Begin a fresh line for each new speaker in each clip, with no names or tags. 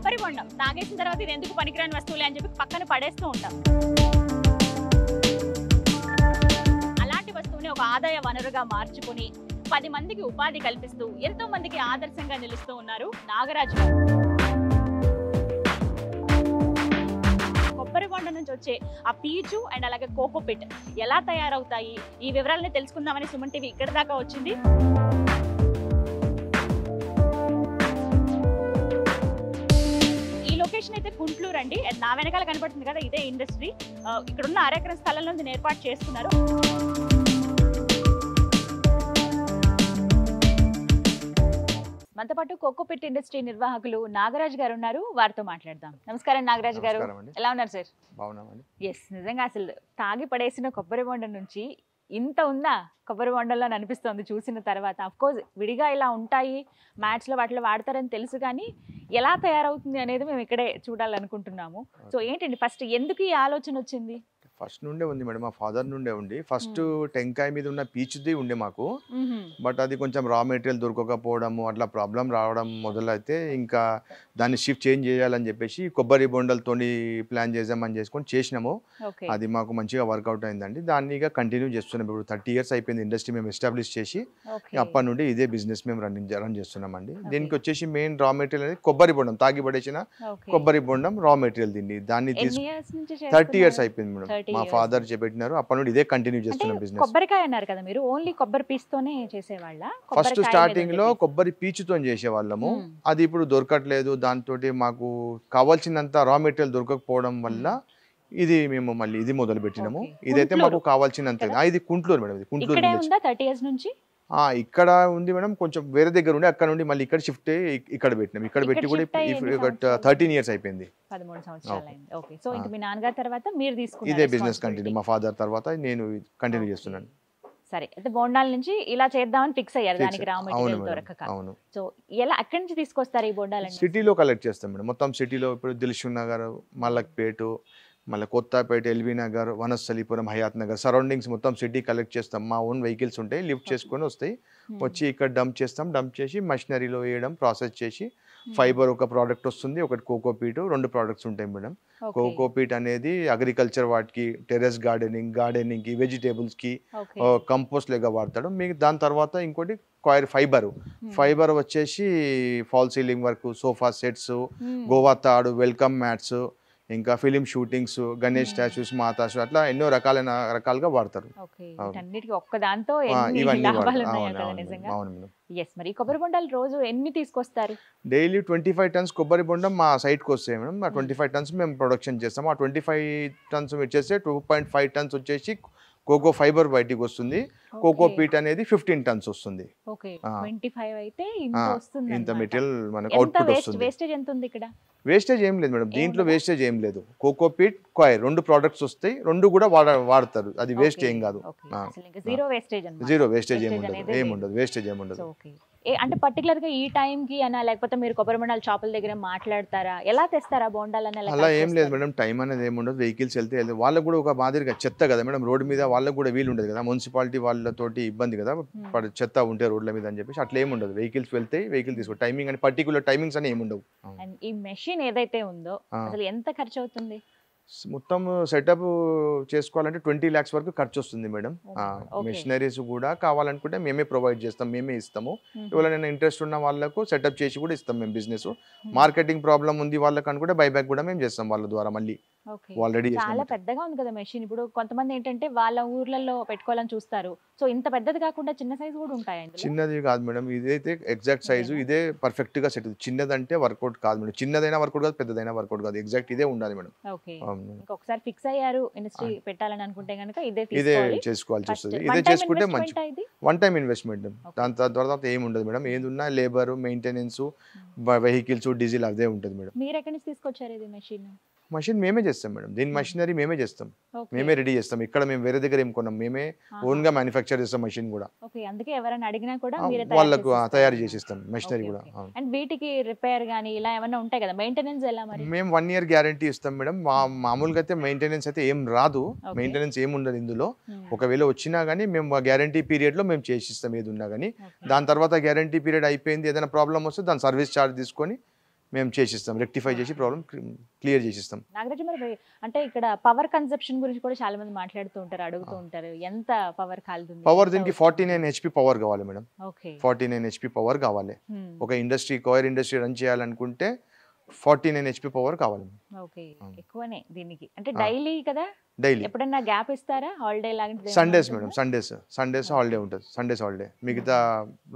కొబ్బరి బొండం తాగేసిన తర్వాత ఇది ఎందుకు పనికిరాని వస్తువులే అని చెప్పి పక్కన పడేస్తూ ఉంటాం. అలాంటి వస్తువుని ఒక ఆదాయ వనరుగా మార్చుకుని 10 మందికి ఉపాధి కల్పిస్తూ ఎంతో మందికి ఆదర్శంగా నిలుస్తూ ఉన్నారు నాగరాజు గారు. కొబ్బరి బొండం నుంచి వచ్చే ఆ పీచు అండ్ అలాగే కోకోపిట్ ఎలా తయారవుతాయి, ఈ వివరాలని తెలుసుకుందామని సుమన్ టీవీ ఇక్కడ దాకా వచ్చింది. లొకేషన్ అయితే గుంట్లూరు అండి. నా వెనకాల కనబడుతుంది కదా, ఇదే ఇండస్ట్రీ. ఇక్కడున్న 6 ఎకరం స్థలంలో దీన్ని ఏర్పాటు చేస్తున్నారు. మనతో పాటు కోకోపిట్ ఇండస్ట్రీ నిర్వాహకులు నాగరాజ్ గారు ఉన్నారు, వారితో మాట్లాడదాం. నమస్కారం నాగరాజ్ గారు, ఎలా ఉన్నారు సార్?
బాగున్నామండి.
ఎస్, నిజంగా అసలు తాగి పడేసిన కొబ్బరి బొండం నుంచి ఇంత ఉందా కొబ్బరి బొండంలో అనిపిస్తుంది చూసిన తర్వాత. అఫ్కోర్స్ విడిగా ఇలా ఉంటాయి, మ్యాట్స్లో వాటిలో వాడతారని తెలుసు, కానీ ఎలా తయారవుతుంది అనేది మేము ఇక్కడే చూడాలనుకుంటున్నాము. సో ఏంటండి ఫస్ట్ ఎందుకు ఈ ఆలోచన వచ్చింది?
ఫస్ట్ నుండే ఉంది మేడం, మా ఫాదర్ నుండే ఉండి. ఫస్ట్ టెంకాయ మీద ఉన్న పీచుది ఉండే మాకు, బట్ అది కొంచెం రా మెటీరియల్ దొరకకపోవడము అట్లా ప్రాబ్లం రావడం మొదలైతే ఇంకా దాన్ని షిఫ్ట్ చేంజ్ చేయాలని చెప్పేసి కొబ్బరి బొండలతోని ప్లాన్ చేద్దామని చేసుకొని చేసినాము. అది మాకు మంచిగా వర్కౌట్ అయిందండి. దాన్ని ఇక కంటిన్యూ చేస్తున్నాం. ఇప్పుడు 30 years అయిపోయింది ఇండస్ట్రీ మేము ఎస్టాబ్లిష్ చేసి. అప్పటి నుండి ఇదే బిజినెస్ మేము రన్ చేస్తున్నామండి. దీనికి వచ్చేసి మెయిన్ రా మెటీరియల్ అనేది కొబ్బరి బొండం, తాగి పడేసిన కొబ్బరి బొండం రా మెటీరియల్. దాన్ని 30 years అయిపోయింది మేడం. మా ఫాదర్ చెప్పినారు, అప్పటి నుండి ఇదే కంటిన్యూ చేస్తున్నాం బిజినెస్.
కొబ్బరికాయ అన్నారు కదా మీరు, ఓన్లీ కొబ్బరి పీస్ తోనే చేసేవాళ్ళ?
ఫస్ట్ స్టార్టింగ్ లో కొబ్బరి పీచుతో చేసేవాళ్ళము. అది ఇప్పుడు దొరకట్లేదు. దాంతో మాకు కావాల్సినంత రా మెటీరియల్ దొరకకపోవడం వల్ల ఇది మేము మళ్ళీ ఇది మొదలు పెట్టినాము. ఇదైతే మాకు కావాల్సినంత. ఇది గుంట్లూరు మేడం, ఇది గుంట్లూరు.
30 years నుంచి
ఇక్కడ ఉంది మేడం, కొంచెం వేరే దగ్గర ఉండి అక్కడ నుండి మళ్ళీ ఇక్కడ షిఫ్ట్ ఇక్కడ పెట్టినాం. ఇక్కడ పెట్టి కూడా 13 years అయిపోయింది.
13 సంవత్సరాలు అయింది. ఓకే, సో ఇంక మీ నాన్నగారి తర్వాత మీరు తీసుకున్నారు
ఇదే బిజినెస్ కంటిన్యూ. మా ఫాదర్ తర్వాత నేను కంటిన్యూ చేస్తున్నాను.
సరే, అయితే బొండాల నుంచి ఇలా చేద్దామని ఫిక్స్ అయ్యారు, దానికి రా మెటీరియల్ దొరకక. సో ఎలా అక్కడి నుంచి తీసుకొస్తారు ఈ బొండాలని?
సిటీలో కలెక్ట్ చేస్తాం మేడం, మొత్తం సిటీలో. ఇప్పుడు దిల్షుక్ నగర్, మల్లక్పేట, మళ్ళీ కొత్తపేట, ఎల్బీ నగర్, వనస్థలిపురం, హయాత్ నగర్ సరౌండింగ్స్ మొత్తం సిటీ కలెక్ట్ చేస్తాం. మా ఓన్ వెహికల్స్ ఉంటాయి, లిఫ్ట్ చేసుకొని వస్తాయి, వచ్చి ఇక్కడ డంప్ చేస్తాం. డంప్ చేసి మషినరీలో వేయడం, ప్రాసెస్ చేసి ఫైబర్ ఒక ప్రోడక్ట్ వస్తుంది, ఒకటి కోకోపీట్, 2 ప్రోడక్ట్స్ ఉంటాయి మేడం. కోకోపీట్ అనేది అగ్రికల్చర్ వాటికి, టెర్రస్ గార్డెనింగ్ కి, వెజిటేబుల్స్ కి కంపోస్ట్ లాగా వాడతాడు. మీకు దాని తర్వాత ఇంకోటి ఫైబర్ వచ్చేసి fall ceiling work, sofa sets, Goa తాడు, వెల్కమ్ మ్యాట్స్, ఇంకా ఫిలిం షూటింగ్స్, గణేష్ స్టాచ్యూస్, మాతాస్, అట్లా ఎన్నో రకాలుగా వాడతారు.
మరి కొబ్బరి బొండాలు రోజు ఎన్ని తీసుకొస్తారు?
డైలీ 25 tons కొబ్బరి బొండం మా సైట్కి వస్తాయి మేడం. ఆ 25 tons మేము ప్రొడక్షన్ చేస్తాము. ఆ 25 tons వచ్చేసి 2.5 tons వచ్చేసి కోకో ఫైబర్ బయటికి వస్తుంది. కోకో పీట్ అనేది 15 tons వస్తుంది. ఇంత మెటీరియల్ మనకు అవుట్పుట్ వస్తుంది.
వేస్టేజ్ ఎంత ఉంది ఇక్కడ?
వేస్టేజ్ ఏం లేదు మేడం, దీంట్లో వేస్టేజ్ ఏం లేదు. కోకో పీట్, కాయిర్ 2 ప్రోడక్ట్స్ వస్తాయి, 2 కూడా వాడతారు. అది వేస్ట్ ఏం కాదు.
జీరో వేస్టేజ్
ఏముండదు, వేస్టేజ్ ఏముండదు.
అంటే పర్టికులర్ గా ఈ టైం కి అనా, లేకపోతే మీరు కొబ్బరి బొండాలు షాపుల దగ్గర మాట్లాడతారా, ఎలా తెస్తారా బొండాలని?
అలా ఏం లేదు మేడం, టైం అనేది ఏముండదు. వెహికల్స్ వెళ్తే వాళ్ళకు కూడా ఒక మాదిరిగా చెత్త కదా మేడం, రోడ్డు మీద వాళ్ళకు కూడా వీలు ఉండదు కదా, మున్సిపాలిటీ వాళ్ళతోటి ఇబ్బంది కదా చెత్త ఉంటే రోడ్ల మీద అని చెప్పేసి అట్లా ఏముండదు. వెహికల్స్ వెళ్తే వెహికల్ తీసుకో, టైమింగ్ అని పర్టికులర్ టైమింగ్స్ అని ఏముండవు.
ఈ మెషిన్ ఏదైతే ఉందో అసలు ఎంత ఖర్చు అవుతుంది?
మొత్తం సెటప్ చేసుకోవాలంటే 20 lakhs వరకు ఖర్చు వస్తుంది మేడం. మెషినరీస్ కూడా కావాలనుకుంటే మేమే ప్రొవైడ్ చేస్తాం, మేమే ఇస్తాము. ఎవరైనా ఇంట్రెస్ట్ ఉన్న వాళ్ళకు సెటప్ చేసి కూడా ఇస్తాం మేము. బిజినెస్ మార్కెటింగ్ ప్రాబ్లం ఉంది వాళ్ళకి అనుకుంటే బైబ్యాక్ కూడా మేము చేస్తాం వాళ్ళ ద్వారా. మళ్ళీ ఆల్రెడీ
చాలా పెద్దగా ఉంది కదా మెషిన్. ఇప్పుడు కొంతమంది ఏంటంటే వాళ్ళ ఊర్లలో పెట్టుకోవాలని చూస్తారు. సో ఇంత పెద్దది కాకుండా చిన్న సైజు కూడా ఉంటాయి?
చిన్నది కాదు మేడం, ఇదైతే ఎగ్జాక్ట్ సైజు, ఇదే పర్ఫెక్ట్ గా సెట్. చిన్నదంటే వర్కౌట్ కాదు మేడం, చిన్నదైనా వర్కౌట్ కాదు, పెద్దదైనా వర్కౌట్ కాదు, ఎగ్జాక్ట్ ఇదే ఉండాలి మేడం.
ఒకసారి ఫిక్స్ అయ్యారు ఇండస్ట్రీ పెట్టాలని అనుకుంటే కనుక ఇదే
చేసుకోవాల్సి వస్తుంది. ఇదే చేసుకుంటే మంచి వన్ టైం ఇన్వెస్ట్మెంట్. దాని తర్వాత ఏమి ఉండదు మేడం, ఏది ఉన్నా లేబర్, మెయింటెనెన్స్, వెహికల్స్, డీజిల్ అదే ఉంటుంది మేడం.
మీరు ఎక్కడి నుంచి తీసుకొచ్చారు ఇది మెషిన్?
మషిన్ మేమే చేస్తాం మేడం, దీని మషినరీ మేమే చేస్తాం, మేమే రెడీ చేస్తాం. ఇక్కడ మేము వేరే దగ్గర ఏం కొన్నాం, మేమే ఓన్ గా మ్యానుఫ్యాక్చర్ చేస్తాం మషిన్ కూడా.
అందుకే ఎవరైనా అడిగినా కూడా
వాళ్ళకు తయారు చేసిస్తాం మషినరీ కూడా.
అండ్ వీటికి రిపేర్ గానీ ఇలా ఏమైనా ఉంటాయి కదా, మెయింటెనెన్స్ ఎలా మరి?
మేము 1 year గ్యారంటీ ఇస్తాం మేడం. మామూలుగా అయితే మెయింటెనెన్స్ అయితే ఏం రాదు, మెయింటెనెన్స్ ఏం ఉండదు ఇందులో. ఒకవేళ వచ్చినా గానీ మేము గ్యారంటీ పీరియడ్ లో మేము చేసిస్తాం ఏది ఉన్నా గానీ. దాని తర్వాత గ్యారంటీ పీరియడ్ అయిపోయింది, ఏదైనా ప్రాబ్లం వస్తే దాని సర్వీస్ ఛార్జ్ తీసుకొని మేము చేసిస్తాం, రెక్టిఫై చేసి ప్రాబ్లం క్లియర్ చేసిస్తాం.
నాగరాజు మరి అంటే ఇక్కడ పవర్ కన్సప్షన్ గురించి కూడా చాలా మంది మాట్లాడుతూ ఉంటారు, అడుగుతూ ఉంటారు, ఎంత పవర్ కాలుతుంది?
పవర్ దీనికి 49 HP పవర్ కావాలి మేడం.
ఓకే,
49 HP పవర్ కావాలి. ఒక ఇండస్ట్రీ కోయర్ ఇండస్ట్రీ రన్ చేయాలనుకుంటే 49 HP పవర్ కావాలి.
ఓకే, ఎక్కువనే దీనికి. అంటే డైలీ కదా,
డైలీ.
ఎప్పుడన్నా గ్యాప్ ఇస్తారా హాలిడే లాంటిది?
సండేస్ మేడం, సండేస్ హాలిడే ఉంటుంది. సండేస్ హాలిడే, మిగతా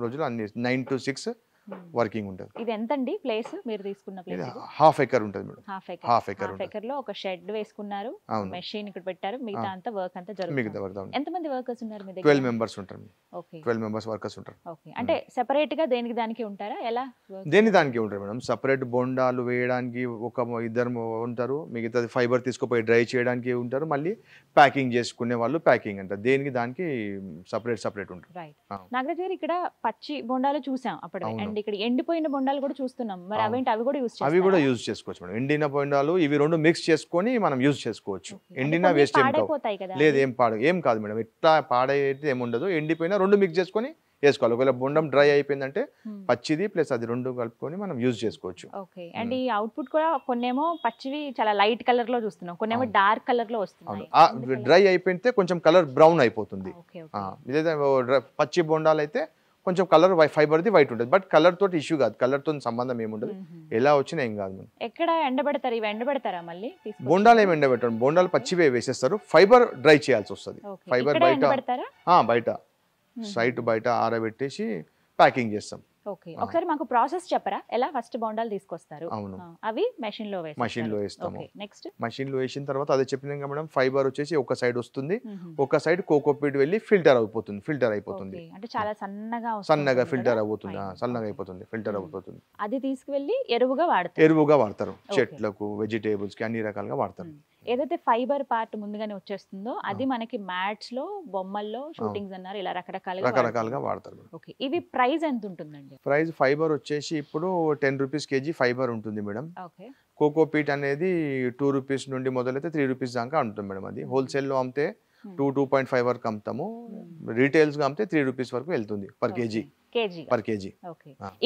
రోజులు అన్ని 9 to 6 వర్కింగ్ ఉంటుంది.
ఇది ఎంత అండి ప్లేస్ మీరు తీసుకున్న ప్లేస్?
హాఫ్ ఎకర్ ఉంటుంది మేడం.
హాఫ్ ఎకర్ లో ఒక షెడ్ వేసుకున్నారు, మెషిన్ ఇక్కడ పెట్టారు, మిగతా అంతా వర్క్ అంతా జరుగుతుంది. ఎంత మంది వర్కర్స్ ఉన్నారు మీ దగ్గర?
12 మెంబర్స్ ఉంటారు. ఓకే, 12 మెంబర్స్ వర్కర్స్ ఉంటారు.
ఓకే, అంటే సెపరేట్ గా దేనికి దానికి ఉంటారా? ఎలా
దేని దానికి ఉంటారు మేడం. సెపరేట్ బొండాలు వేయడానికి ఒక ఇద్దరు ఉంటారు, మిగతా ఫైబర్ తీసుకుపోయి డ్రై చేయడానికి ఉంటారు, మళ్ళీ ప్యాకింగ్ చేసుకునే వాళ్ళు ప్యాకింగ్ అంటారు. దేనికి దానికి సెపరేట్ ఉంటారు.
రైట్. నాగరాజ్ గారు, ఇక్కడ పచ్చి బొండాలు చూసాం అప్పుడు, అండ్ ఇక్కడ ఎండిపోయిన బొండాలు కూడా చూస్తున్నాం. మరి అవేంటి, అవి కూడా యూస్
అవి కూడా యూజ్ చేసుకోవచ్చు మేడం. ఎండిన బొండాలు ఇవి రెండు మిక్స్ చేసుకొని మనం యూజ్ చేసుకోవచ్చు. ఎండిన వేస్ట్ లేదు, ఏం కాదు మేడం. ఇట్లా పాడైతే ఏముండదు. ఎండిపోయినా రెండు మిక్స్ చేసుకొని వేసుకోవాలి. ఒకవేళ బొండం డ్రై అయిపోయిందంటే పచ్చిది ప్లస్ అది రెండు కలుపుకొని మనం యూజ్ చేసుకోవచ్చు.
ఓకే, అండ్ ఈ అవుట్పుట్ కూడా కొన్నేమో పచ్చివి చాలా లైట్ కలర్ లో చూస్తున్నాం, కొన్నేమో డార్క్ కలర్ లో వస్తున్నాయి.
డ్రై అయిపోతే కొంచెం కలర్ బ్రౌన్ అయిపోతుంది. ఇదైతే పచ్చి బొండాలు అయితే కొంచెం కలర్ ఫైబర్ది వైట్ ఉంటుంది. బట్ కలర్ తోటి ఇష్యూ కాదు, కలర్ తో సంబంధం ఏముండదు. ఎలా వచ్చినా ఏం కాదు.
ఎక్కడ ఎండబెడతారు? ఇవి ఎండబెడతారా మళ్ళీ?
బొండాలు ఏమి ఎండబెట్టండి, బొండాలు పచ్చివే వేసేస్తారు. ఫైబర్ డ్రై చేయాల్సి వస్తుంది. ఫైబర్ బయట సైట్ బయట ఆరబెట్టేసి ప్యాకింగ్ చేస్తాం.
ఓకే, ఒకసారి మాకు ప్రాసెస్ చెప్పరా? ఎలా ఫస్ట్ బొండాలు తీసుకొస్తారు?
అవును,
అవి మెషిన్ లో
వేస్తాము.
నెక్స్ట్
మెషిన్ లో వేసిన తర్వాత అదే చెప్పినాక మేడం, ఫైబర్ వచ్చేసి ఒక సైడ్ వస్తుంది, ఒక సైడ్ కోకోపీట్ వెళ్ళి ఫిల్టర్ అయిపోతుంది.
అంటే చాలా సన్నగా
ఫిల్టర్ అవుతుంది, సన్నగా అయిపోతుంది, ఫిల్టర్ అయిపోతుంది.
అది తీసుకువెళ్ళి ఎరువుగా
వాడతారు. చెట్లకు, వెజిటేబుల్స్ కి అన్ని రకాలుగా వాడతారు.
ఏదైతే ఫైబర్ పార్ట్ ముందుగానే వచ్చేస్తుందో అది మనకి మ్యాట్స్ లో, బొమ్మల్లో, షూటింగ్స్ అన్నారు, ఇలా రకరకాలుగా వాడతారు. ఓకే, ఇవి ప్రైస్ ఎంత ఉంటుందండి?
ప్రైస్ ఫైబర్ వచ్చేసి ఇప్పుడు 10 రూపీస్ కేజీ ఫైబర్ ఉంటుంది మేడం. కోకోపీట్ అనేది 2 రూపీస్ నుండి మొదలైతే 3 రూపీస్ దాకా ఉంటుంది మేడం. అది హోల్సేల్ లో అమ్మితే 2.5 వరకు అమ్ముతాము. రీటైల్స్ గా అమ్మితే 3 రూపీస్ వరకు వెళ్తుంది పర్ కేజీ.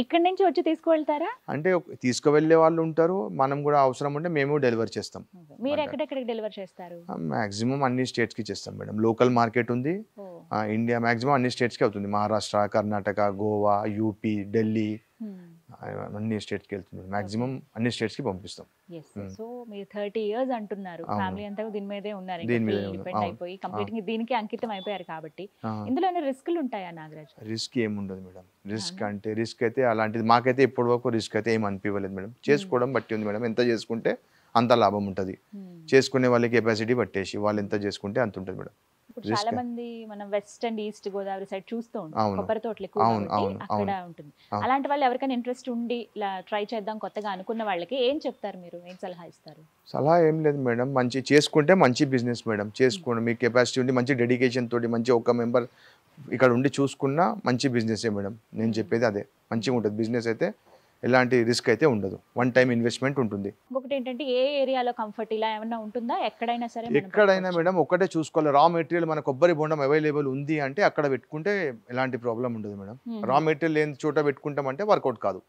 ఇక్కడ నుంచి వచ్చి తీసుకువెళ్తారా?
అంటే తీసుకువెళ్లే వాళ్ళు ఉంటారు, మనం కూడా అవసరం ఉంటే మేము డెలివర్ చేస్తాం.
మీరు ఎక్కడెక్కడికి డెలివర్ చేస్తారు?
మాక్సిమం అన్ని స్టేట్స్ కి చేస్తాం మేడం. లోకల్ మార్కెట్ ఉంది, ఇండియా మాక్సిమం అన్ని స్టేట్స్ కి అవుతుంది. మహారాష్ట్ర, కర్ణాటక, గోవా, యూపీ, ఢిల్లీ, అన్ని స్టేట్స్ కి వెళ్తుంది. మాక్సిమం అన్ని స్టేట్స్ కి పంపిస్తాం.
సో మీరు 30 years అంటున్నారు, ఫ్యామిలీ అంతా దీని మీదే ఉన్నారు, డిపెండ్ అయిపోయి కంప్లీట్ దీనికి అంకితం అయిపోయారు కాబట్టి ఇందులో రిస్క్లు ఉంటాయా నాగరాజ్?
రిస్క్ ఏముండదు మేడం. రిస్క్ అయితే అలాంటిది మాకైతే ఇప్పటి వరకు రిస్క్ అయితే ఏం అనిపించలేదు మేడం. చేసుకోవడం బట్టి ఉంది మేడం. ఎంత చేసుకుంటే అంత లాభం ఉంటుంది. చేసుకునే వాళ్ళ కెపాసిటీ పట్టేసి వాళ్ళు ఎంత చేసుకుంటే అంత ఉంటుంది మేడం.
చాలా మంది మనం west and east Godavari side చూస్తూ ఉంటాం, కొబ్బరి తోటలు ఎక్కువ అక్కడ ఉంటుంది. అలాంటి వాళ్ళు ఎవరికైనా ఇంట్రెస్ట్ ఉండి ఇలా ట్రై చేద్దాం కొత్తగా అనుకున్న వాళ్ళకి ఏం చెప్తారు మీరు? ఏం సలహా ఇస్తారు?
సలహా ఏం లేదు మేడం, మంచి చేసుకుంటే మంచి బిజినెస్ మేడం. చేసుకోండి, మీ కెపాసిటీ ఉండి మంచి డెడికేషన్ తోటి మంచి ఒక మెంబర్ ఇక్కడ ఉండి చూసుకున్నా మంచి బిజినెసే మేడం. నేను చెప్పేది అదే, మంచిగా ఉంటుంది బిజినెస్ అయితే. ఎలాంటి రిస్క్ అయితే ఉండదు, వన్ టైం ఇన్వెస్ట్మెంట్ ఉంటుంది.
ఇంకొకటి ఏంటంటే ఏ ఏరియాలో కంఫర్ట్ ఇలా ఏమైనా ఉంటుందా? ఎక్కడైనా సరే
ఎక్కడైనా మేడం ఒకటే చూసుకోవాలి. రా మెటీరియల్ మన కొబ్బరి బొండం అవైలబుల్ ఉంది అంటే అక్కడ పెట్టుకుంటే ఎలాంటి ప్రాబ్లం ఉండదు మేడం. రా మెటీరియల్ లేని చోట పెట్టుకుంటామంటే వర్కౌట్ కాదు.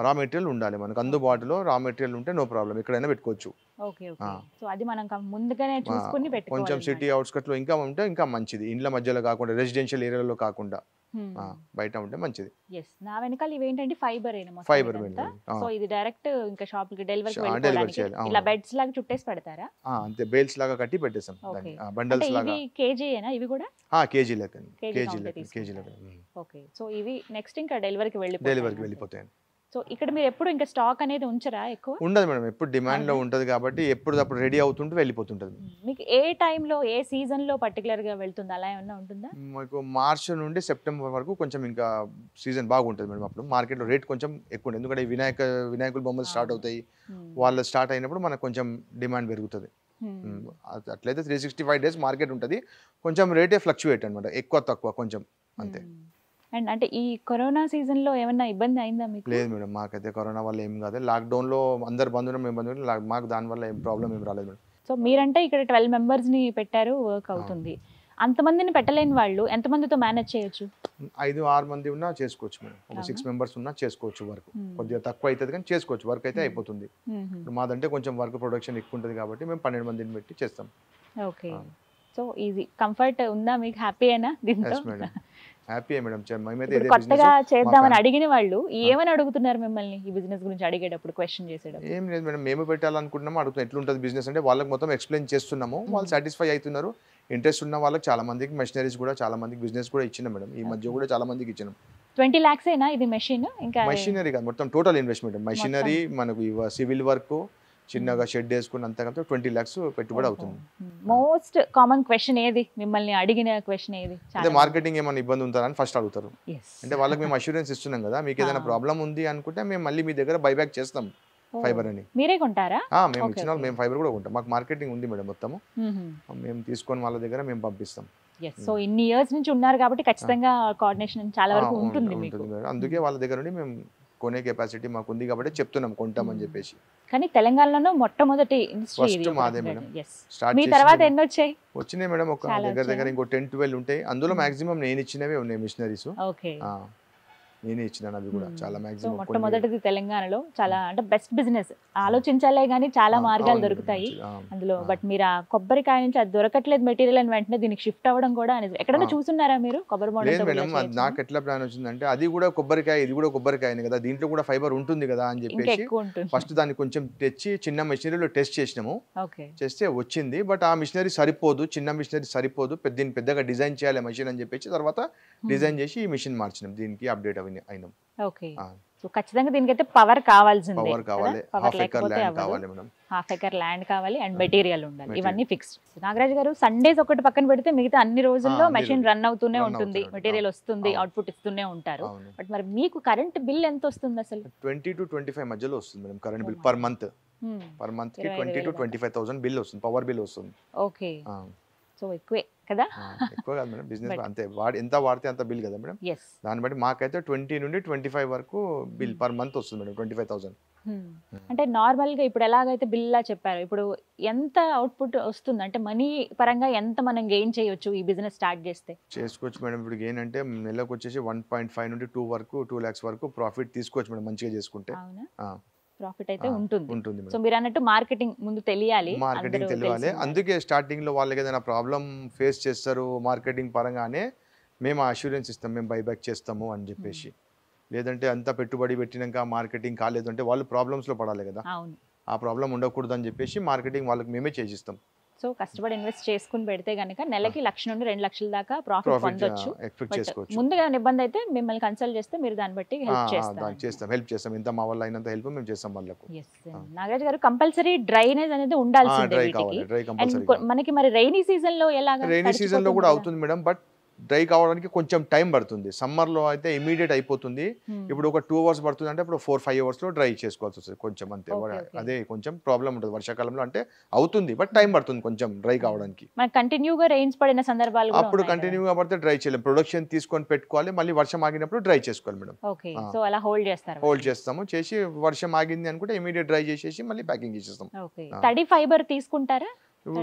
రా మెటీరియల్ ఉండాలి మనకు అందుబాటులో. రా మెటీరియల్ ఉంటే నో ప్రాబ్లం, ఎక్కడైనా పెట్టుకోవచ్చు. కొంచెం సిటీ అవుట్స్కట్ లో ఇంకా ఉంటే ఇంకా మంచిది. ఇండ్ల మధ్యలో కాకుండా, రెసిడెన్షియల్ ఏరియాలో కాకుండా బయట ఉంటే మంచిది.
నా వెనకాల ఇవేంటంటే ఫైబర్ సో ఇది డైరెక్ట్ ఇంకా షాప్ కి డెలివరీ చేయాలి. ఇలా బెడ్స్ లాగా చుట్టేసి పెడతారా?
అంతే, బేల్స్ లాగా కట్టి పెట్టేసాం, బండల్స్ లాగా.
కేజీయేనా ఇవి కూడా?
కేజీ లెక్క.
ఓకే, సో ఇవి నెక్స్ట్ ఇంకా డెలివరీకి
వెళ్ళిపోతాయి.
సో ఇక్కడ మీరు ఎప్పుడు ఇంకా స్టాక్ అనేది ఉంచరా? ఎక్కువ
ఉండదు మేడం, ఎప్పుడు డిమాండ్ లో ఉంటది కాబట్టి ఎప్పుడు రెడీ అవుతుంటే వెళ్ళిపోతుంటది.
మీకు ఏ టైంలో, ఏ సీజన్ లో పర్టికులర్ గా వెళ్తుంది, అలా ఏమన్నా ఉంటుందా?
మీకు మార్చ్ నుండి సెప్టెంబర్ వరకు కొంచెం ఇంకా సీజన్ బాగుంటుంది మేడం. అప్పుడు మార్కెట్ లో రేట్ కొంచెం ఎక్కువ ఉంటుంది, ఎందుకంటే వినాయకుల బొమ్మలు స్టార్ట్ అవుతాయి. వాళ్ళు స్టార్ట్ అయినప్పుడు మనకు కొంచెం డిమాండ్ పెరుగుతుంది. అట్లయితే 365 days మార్కెట్ ఉంటుంది. కొంచెం రేటే ఫ్లక్చువేట్ అనమాట, ఎక్కువ తక్కువ కొంచెం అంతే.
అండ్ అంటే ఈ కరోనా సీజన్ లో ఏమన్నా ఇబ్బంది అయిందా మీకు?
లేదు మేడం, మాకైతే కరోనా వల్ల ఏం కాదు. లాక్డౌన్ లో అందరు బంధువులు మేము బంధువులు, మాకు దాని వల్ల ఏం ప్రాబ్లం ఏం రాలేదు మేడం.
సో మీరంటే ఇక్కడ 12 members ని పెట్టారు, వర్క్ అవుతుంది. అంతమందిని పెట్టలేని వాళ్ళు ఎంతమందితో మేనేజ్ చేయొచ్చు?
5-6 మంది ఉన్నా చేసుకోవచ్చు మేడం. ఒక 6 మెంబర్స్ ఉన్నా చేసుకోవచ్చు వర్క్. కొద్దిగా తక్కువ అవుతుంది కానీ చేసుకోవచ్చు, వర్క్ అయితే అయిపోతుంది. ఇప్పుడు మాదంటే కొంచెం వర్క్ ప్రొడక్షన్ ఎక్కువ ఉంటుంది కాబట్టి మేము 12 మందిని పెట్టి చేస్తాం.
ఓకే. సో ఈజీ కంఫర్ట్ ఉందా మీకు? హ్యాపీ అయినా దీంతో?
Yes madam, happy madam. మేమైతే
ఇప్పుడు కొత్తగా చేద్దామని అడిగిన వాళ్ళు ఏమని అడుగుతున్నారు మిమ్మల్ని ఈ బిజినెస్ గురించి అడిగేటప్పుడు, క్వశ్చన్ చేసేటప్పుడు?
ఏం లేదు మేడం, మేము పెట్టాలనుకుంటున్నాము, అడుగుతున్నాం ఎట్లుంటుంది బిజినెస్ అంటే వాళ్ళకి మొత్తం ఎక్స్ప్లెయిన్ చేస్తున్నాము. వాళ్ళు సాటిస్ఫై అవుతున్నారు. ఇంట్రెస్ట్ ఉన్న వాళ్ళకి చాలా మందికి మెషినరీస్ కూడా చాలా మందికి బిజినెస్ కూడా ఇచ్చినాం మేడం. ఈ మధ్య కూడా చాలా మందికి ఇచ్చినాం.
20 lakhs ఏనా ఇది మెషిన్? ఇంకా
మెషినరీ కాదు, మొత్తం టోటల్ ఇన్వెస్ట్మెంట్. మెషినరీ మనకు సివిల్ వర్క్, చిన్నగా షెడ్ వేసుకుని అంతా కలిపి 20 lakhs పెట్టుబడి అవుతుంది.
మోస్ట్ కామన్ క్వశ్చన్ ఏది మిమ్మల్ని అడిగిన క్వశ్చన్ ఏది?
అంటే మార్కెటింగ్ ఏమైనా ఇబ్బంది ఉంటుందని ఫస్ట్ అడుగుతారు. అంటే వాళ్ళకి మేము అష్యూరెన్స్ ఇస్తున్నాం కదా, మీకు ఏదైనా ప్రాబ్లం ఉంది అనుకుంటే మేము మళ్ళీ మీ దగ్గర బైబ్యాక్ చేస్తాం ఫైబర్ అని.
మీరే కొంటారా?
మేము ఇచ్చిన వాళ్ళు మేము ఫైబర్ కూడా కొంటాం. మాకు మార్కెటింగ్ ఉంది మేడం మొత్తము. మేము తీసుకొని వాళ్ళ దగ్గర మేము పంపిస్తాం.
సో ఇన్ని ఇయర్స్ నుంచి ఉన్నారు కాబట్టి ఖచ్చితంగా కోఆర్డినేషన్ చాలా వరకు ఉంటుంది మీకు.
అందుకే వాళ్ళ దగ్గర నుండి మేము కొనే కెపాసిటీ మాకు ఉంది కాబట్టి చెప్తున్నాం కొంటామని చెప్పేసి.
కానీ తెలంగాణలో మొట్టమొదటి ఇండస్ట్రీ ఇది.
మాదే మేడం.
మీ తర్వాత ఎన్ని వచ్చాయి?
వచ్చినాయి మేడం, ఒక దగ్గర ఇంకో 10-12 ఉంటాయి. అందులో మాక్సిమం నేను ఇచ్చినవే ఉన్నాయి మిషనరీస్.
ఓకే,
నేనే ఇచ్చినాను అవి కూడా చాలా మాక్సిమం.
మొట్టమొదటిది తెలంగాణలో చాలా అంటే బెస్ట్ బిజినెస్. ఆలోచించాలే కానీ చాలా మార్గాలు దొరుకుతాయి అందులో. బట్ మీరు ఆ కొబ్బరికాయ నుంచి అది దొరకట్లేదు మెటీరియల్ అని వెంటనే దీనికి షిఫ్ట్ అవ్వడం కూడా ఎక్కడైనా చూస్తున్నారా మీరు? కొబ్బరి
బొండం నాకు ఎట్లా ప్లాన్ వచ్చిందంటే అది కూడా కొబ్బరికాయ, ఇది కూడా కొబ్బరికాయనే కదా, దీంట్లో కూడా ఫైబర్ ఉంటుంది కదా అని చెప్పేసి ఫస్ట్ దాన్ని కొంచెం తెచ్చి చిన్న మెషినరీలో టెస్ట్ చేసినాము. చేస్తే వచ్చింది. బట్ ఆ మిషనరీ సరిపోదు, చిన్న మిషనరీ సరిపోదు, దీన్ని పెద్దగా డిజైన్ చేయాలి మెషిన్ అని చెప్పేసి తర్వాత డిజైన్ చేసి ఈ మిషన్ మార్చినాం, దీనికి అప్డేట్ అయినాం.
ఓకే, సో ఖచ్చితంగా దీనికైతే పవర్ కావాల్సిందే.
పవర్ కావాలి, హాఫ్ ఎకర్ ల్యాండ్ కావాలి మేడం.
హాఫ్ ఎకర్ ల్యాండ్ కావాలి అండ్ మెటీరియల్ ఉండాలి, ఇవన్నీ ఫిక్స్డ్. నాగరాజ్ గారు, సండేస్ ఒకటి పక్కన పెడితే మిగతా అన్ని రోజుల్లో మెషిన్ రన్ అవుతూనే ఉంటుంది, మెటీరియల్ వస్తుంది, అవుట్పుట్ ఇస్తూనే ఉంటారు. బట్ మరి మీకు కరెంట్ బిల్ ఎంత వస్తుంది అసలు?
20 to 25 మధ్యలో వస్తుంది madam current bill per month. Per month కి 20 to 25,000 బిల్ వస్తుంది, పవర్ బిల్ వస్తుంది.
ఓకే, సో ఎక్కువే కదా?
ఎక్కువ కాదు మేడం, బిజినెస్ అంతే, ఎంత వాడితే అంత బిల్ కదా మేడం. దాన్ని బట్టి మాకైతే 20 నుండి 25 వరకు బిల్ పర్ మంత్ వస్తుంది మేడం, 25,000.
అంటే నార్మల్ గా ఇప్పుడు ఎలాగైతే బిల్ లా చెప్పారు, ఇప్పుడు ఎంత అవుట్పుట్ వస్తుంది అంటే మనీ పరంగా ఎంత మనం గెయిన్ చేయొచ్చు ఈ బిజినెస్ స్టార్ట్ చేస్తే?
చేసుకోవచ్చు మేడం. ఇప్పుడు గెయిన్ అంటే నెలకు వచ్చేసి 1.5 నుండి 2 lakhs వరకు ప్రాఫిట్ తీసుకోవచ్చు మేడం మంచిగా చేసుకుంటే.
ప్రాఫిట్ అయితే ఉంటుంది. సో మీరు అన్నట్టు మార్కెటింగ్ ముందు తెలియాలి,
మార్కెటింగ్ తెలియాలి. అందుకే స్టార్టింగ్ లో వాళ్ళకి ఏదైనా ప్రాబ్లం ఫేస్ చేస్తారు మార్కెటింగ్ పరంగానే మేము అష్యూరెన్స్ ఇస్తాం, మేము బైబ్యాక్ చేస్తాము అని చెప్పేసి. లేదంటే అంతా పెట్టుబడి పెట్టినాక మార్కెటింగ్ కాలేదు అంటే వాళ్ళు ప్రాబ్లమ్స్ లో పడాలి కదా, ఆ ప్రాబ్లం ఉండకూడదు అని చెప్పేసి మార్కెటింగ్ వాళ్ళకి మేమే చేసిస్తాం.
సో కష్టపడి ఇన్వెస్ట్ చేసుకుని పెడితే కనుక నెలకి 1,00,000 నుండి 2 లక్షల దాకా ప్రాఫిట్ పొందొచ్చు. ముందుగా ఇబ్బంది అయితే మిమ్మల్ని కన్సల్ట్ చేస్తే మీరు దాన్ని బట్టి హెల్ప్
చేస్తాం. ఇంత మా వల్ల అయినంత హెల్ప్ మేము చేస్తాం వాళ్ళకు.
నాగరాజ్ గారు, కంపల్సరీ డ్రైనేజ్ అనేది ఉండాల్సిందే వీటికి. మనకి మరి రైనీ సీజన్ లో ఎలాగా?
రైనీ సీజన్ లో కూడా అవుతుంది మేడం, బట్ డ్రై కావడానికి కొంచెం టైం పడుతుంది. సమ్మర్ లో అయితే ఇమీడియట్ అయిపోతుంది. ఇప్పుడు ఒక 2 hours పడుతుంది అంటే ఇప్పుడు 4-5 hours లో డ్రై చేసుకోవాల్సి వస్తుంది కొంచెం అంతే. అదే కొంచెం ప్రాబ్లం ఉంటుంది వర్షాకాలంలో, అంటే అవుతుంది బట్ టైం పడుతుంది కొంచెం డ్రై కావడానికి.
కంటిన్యూగా రెయిన్స్ పడిన సందర్భాలు
అప్పుడు కంటిన్యూగా పడితే డ్రై చేయలేం, ప్రొడక్షన్ తీసుకొని పెట్టుకోవాలి, మళ్ళీ వర్షం ఆగినప్పుడు డ్రై చేసుకోవాలి మేడం.
సో అలా హోల్డ్
చేస్తాము. చేసి వర్షం ఆగింది అనుకుంటే ఇమీడియట్ డ్రై చేసేసి మళ్ళీ ప్యాకింగ్ చేసేస్తాం.
తడి ఫైబర్ తీసుకుంటారా?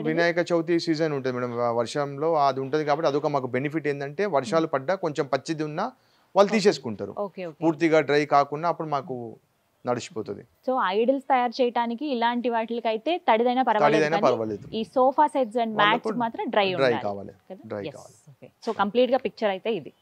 వినాయక చవితి సీజన్ ఉంటుంది మేడం, వర్షంలో అది ఉంటుంది కాబట్టి అదొక మాకు బెనిఫిట్ ఏంటంటే వర్షాలు పడ్డా కొంచెం పచ్చిది ఉన్నా వాళ్ళు తీసేసుకుంటారు, పూర్తిగా డ్రై కాకుండా అప్పుడు మాకు నడిచిపోతుంది.
సో ఐడల్స్ తయారు చేయడానికి ఇలాంటి వాటికి అయితే తడిదైనా పర్వాలేదు, ఈ సోఫా సెట్స్ అండ్ మ్యాట్స్ మాత్రం డ్రై కావాలి. సో కంప్లీట్ గా పిక్చర్ అయితే ఇది.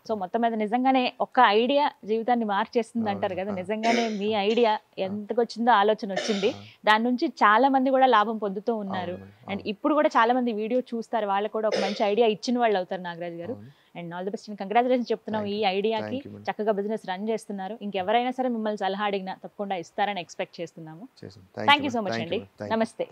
సో మొత్తం మీద నిజంగానే ఒక్క ఐడియా జీవితాన్ని మార్చేస్తుంది అంటారు కదా, నిజంగానే మీ ఐడియా ఎంతకు వచ్చిందో ఆలోచన వచ్చింది, దాని నుంచి చాలా మంది కూడా లాభం పొందుతూ ఉన్నారు. అండ్ ఇప్పుడు కూడా చాలా మంది వీడియో చూస్తారు, వాళ్ళకు కూడా ఒక మంచి ఐడియా ఇచ్చిన వాళ్ళు అవుతారు నాగరాజ్ గారు. And all the best, congratulation చెప్తున్నాం ఈ ఐడియాకి. చక్కగా బిజినెస్ రన్ చేస్తున్నారు. ఇంకెవరైనా సరే మిమ్మల్ని సలహా అడిగినా తప్పకుండా ఇస్తారని ఎక్స్పెక్ట్ చేస్తున్నాము. థ్యాంక్ యూ సో మచ్ అండి. నమస్తే.